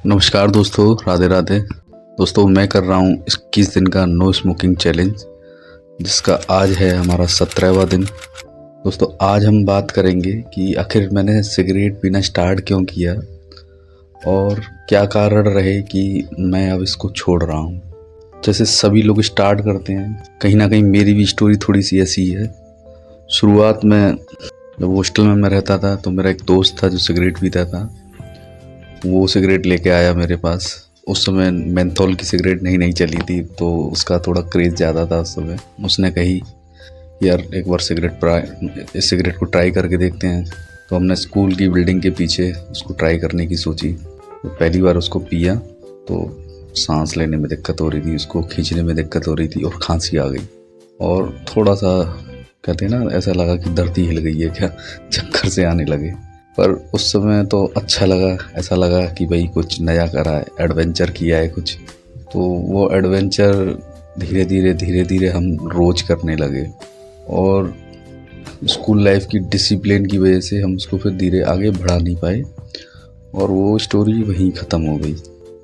नमस्कार दोस्तों, राधे राधे। दोस्तों, मैं कर रहा हूँ 21 दिन का नो स्मोकिंग चैलेंज, जिसका आज है हमारा 17वां दिन। दोस्तों, आज हम बात करेंगे कि आखिर मैंने सिगरेट पीना स्टार्ट क्यों किया और क्या कारण रहे कि मैं अब इसको छोड़ रहा हूँ। जैसे सभी लोग स्टार्ट करते हैं, कहीं ना कहीं मेरी भी स्टोरी थोड़ी सी ऐसी ही है। शुरुआत में जब हॉस्टल में मैं रहता था तो मेरा एक दोस्त था जो सिगरेट पीता था। वो सिगरेट लेके आया मेरे पास। उस समय मेंथोल की सिगरेट नई नई चली थी, तो उसका थोड़ा क्रेज़ ज़्यादा था उस समय। उसने कही, यार एक बार इस सिगरेट को ट्राई करके देखते हैं। तो हमने स्कूल की बिल्डिंग के पीछे उसको ट्राई करने की सोची। तो पहली बार उसको पिया तो सांस लेने में दिक्कत हो रही थी, उसको खींचने में दिक्कत हो रही थी और खांसी आ गई। और थोड़ा सा कहते हैं ना, ऐसा लगा कि धरती हिल गई है क्या, चक्कर से आने लगे। पर उस समय तो अच्छा लगा, ऐसा लगा कि भाई कुछ नया करा है, एडवेंचर किया है कुछ। तो वो एडवेंचर धीरे धीरे हम रोज करने लगे और स्कूल लाइफ की डिसिप्लिन की वजह से हम उसको फिर धीरे आगे बढ़ा नहीं पाए और वो स्टोरी वहीं ख़त्म हो गई।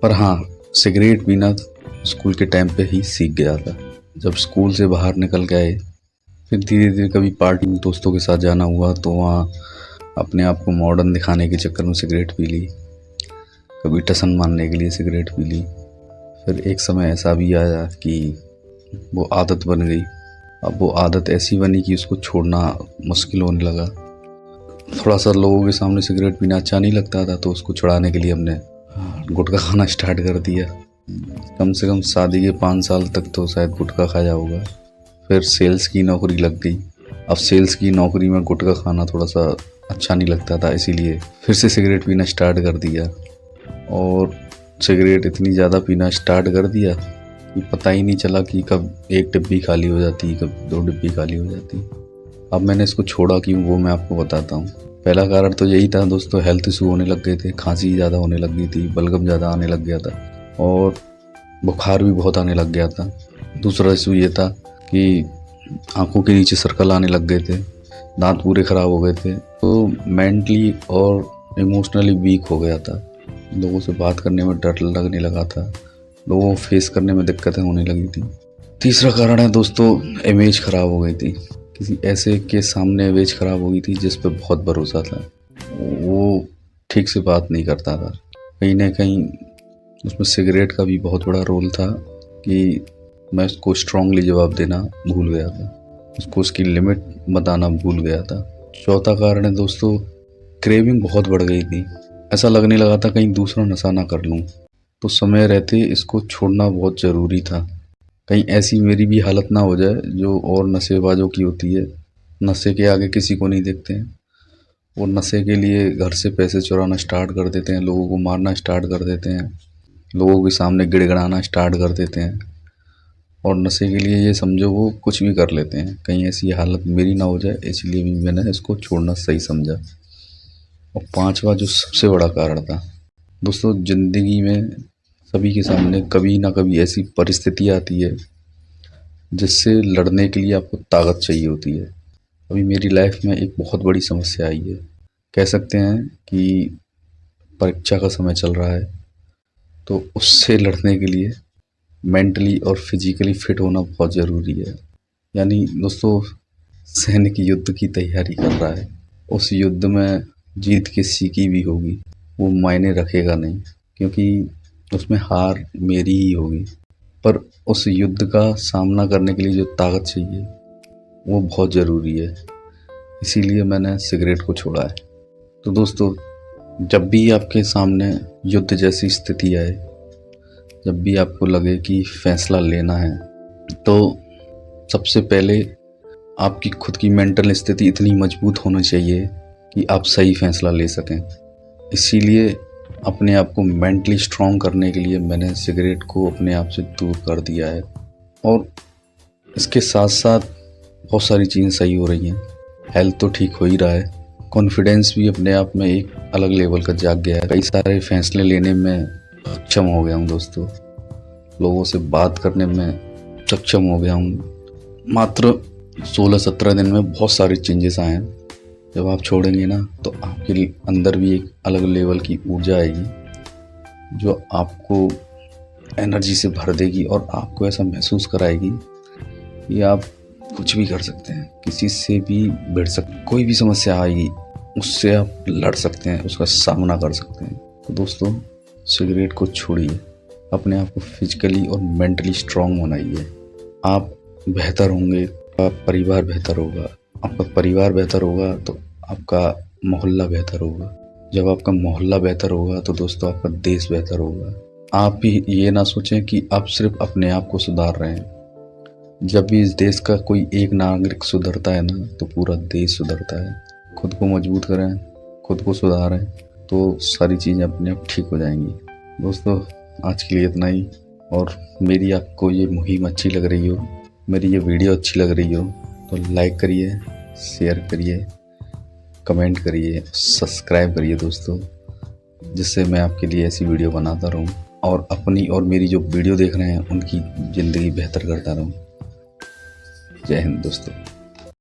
पर हाँ, सिगरेट पीना स्कूल के टाइम पे ही सीख गया था। जब स्कूल से बाहर निकल गए, फिर धीरे धीरे कभी पार्टी में दोस्तों के साथ जाना हुआ तो वहाँ अपने आप को मॉडर्न दिखाने के चक्कर में सिगरेट पी ली, कभी टसन मारने के लिए सिगरेट पी ली। फिर एक समय ऐसा भी आया कि वो आदत बन गई। अब वो आदत ऐसी बनी कि उसको छोड़ना मुश्किल होने लगा। थोड़ा सा लोगों के सामने सिगरेट पीना अच्छा नहीं लगता था, तो उसको छुड़ाने के लिए हमने गुटखा खाना स्टार्ट कर दिया। कम से कम शादी के 5 साल तक तो शायद गुटखा खाया होगा। फिर सेल्स की नौकरी लग गई। अब सेल्स की नौकरी में गुटखा खाना थोड़ा सा अच्छा नहीं लगता था, इसीलिए फिर से सिगरेट पीना स्टार्ट कर दिया। और सिगरेट इतनी ज़्यादा पीना स्टार्ट कर दिया कि पता ही नहीं चला कि कब एक डिब्बी खाली हो जाती, कब 2 डिब्बी खाली हो जाती। अब मैंने इसको छोड़ा क्यों, वो मैं आपको बताता हूँ। पहला कारण तो यही था दोस्तों, हेल्थ इशू होने लग गए थे, खांसी ज़्यादा होने लग गई थी, बलगम ज़्यादा आने लग गया था और बुखार भी बहुत आने लग गया था। दूसरा इशू ये था कि आंखों के नीचे सर्कल आने लग गए थे, दांत पूरे ख़राब हो गए थे। तो मेंटली और इमोशनली वीक हो गया था। लोगों से बात करने में डर लगने लगा था, लोगों को फेस करने में दिक्कतें होने लगी थी। तीसरा कारण है दोस्तों, इमेज ख़राब हो गई थी। किसी ऐसे के सामने इमेज ख़राब हो गई थी जिस पर बहुत भरोसा था, वो ठीक से बात नहीं करता था। कहीं ना कहीं उसमें सिगरेट का भी बहुत बड़ा रोल था कि मैं उसको स्ट्रांगली जवाब देना भूल गया था, उसको उसकी लिमिट बताना भूल गया था। चौथा कारण है दोस्तों, क्रेविंग बहुत बढ़ गई थी। ऐसा लगने लगा था कहीं दूसरा नशा ना कर लूं, तो समय रहते इसको छोड़ना बहुत ज़रूरी था। कहीं ऐसी मेरी भी हालत ना हो जाए जो और नशेबाजों की होती है। नशे के आगे किसी को नहीं देखते हैं, वो नशे के लिए घर से पैसे चुराना स्टार्ट कर देते हैं, लोगों को मारना स्टार्ट कर देते हैं, लोगों के सामने गिड़गिड़ाना स्टार्ट कर देते हैं और नशे के लिए ये समझो वो कुछ भी कर लेते हैं। कहीं ऐसी हालत मेरी ना हो जाए, इसलिए भी मैंने इसको छोड़ना सही समझा। और पांचवा जो सबसे बड़ा कारण था दोस्तों, ज़िंदगी में सभी के सामने कभी ना कभी ऐसी परिस्थिति आती है जिससे लड़ने के लिए आपको ताकत चाहिए होती है। अभी मेरी लाइफ में एक बहुत बड़ी समस्या आई है। कह सकते हैं कि परीक्षा का समय चल रहा है, तो उससे लड़ने के लिए मेंटली और फिजिकली फिट होना बहुत ज़रूरी है। यानी दोस्तों, सैनिक युद्ध की तैयारी कर रहा है, उस युद्ध में जीत किसी की भी होगी वो मायने रखेगा नहीं, क्योंकि उसमें हार मेरी ही होगी। पर उस युद्ध का सामना करने के लिए जो ताकत चाहिए वो बहुत ज़रूरी है, इसीलिए मैंने सिगरेट को छोड़ा है। तो दोस्तों, जब भी आपके सामने युद्ध जैसी स्थिति आए, जब भी आपको लगे कि फैसला लेना है, तो सबसे पहले आपकी खुद की मेंटल स्थिति इतनी मजबूत होनी चाहिए कि आप सही फैसला ले सकें। इसीलिए अपने आप को मेंटली स्ट्रॉन्ग करने के लिए मैंने सिगरेट को अपने आप से दूर कर दिया है। और इसके साथ साथ बहुत सारी चीज़ें सही हो रही हैं, हेल्थ तो ठीक हो ही रहा है, कॉन्फिडेंस भी अपने आप में एक अलग लेवल का जाग गया है। कई सारे फैसले लेने में सक्षम हो गया हूँ दोस्तों, लोगों से बात करने में सक्षम हो गया हूँ। मात्र 16-17 दिन में बहुत सारे चेंजेस आए हैं। जब आप छोड़ेंगे ना, तो आपके अंदर भी एक अलग लेवल की ऊर्जा आएगी जो आपको एनर्जी से भर देगी और आपको ऐसा महसूस कराएगी कि आप कुछ भी कर सकते हैं, किसी से भी भिड़ सकते, कोई भी समस्या आएगी उससे आप लड़ सकते हैं, उसका सामना कर सकते हैं। तो दोस्तों, सिगरेट को छोड़िए, अपने आप को फिजिकली और मेंटली स्ट्रांग बनाइए। आप बेहतर होंगे, आपका परिवार बेहतर होगा, आपका परिवार बेहतर होगा तो आपका मोहल्ला बेहतर होगा, जब आपका मोहल्ला बेहतर होगा तो दोस्तों आपका देश बेहतर होगा। आप भी ये ना सोचें कि आप सिर्फ अपने आप को सुधार रहे हैं। जब भी इस देश का कोई एक नागरिक सुधरता है ना, तो पूरा देश सुधरता है। खुद को मजबूत करें, खुद को सुधारें, तो सारी चीज़ें अपने आप ठीक हो जाएंगी। दोस्तों, आज के लिए इतना ही। और मेरी आपको ये मुहिम अच्छी लग रही हो, मेरी ये वीडियो अच्छी लग रही हो, तो लाइक करिए, शेयर करिए, कमेंट करिए, सब्सक्राइब करिए दोस्तों, जिससे मैं आपके लिए ऐसी वीडियो बनाता रहूं और अपनी और मेरी जो वीडियो देख रहे हैं उनकी ज़िंदगी बेहतर करता रहूं। जय हिंद दोस्तों।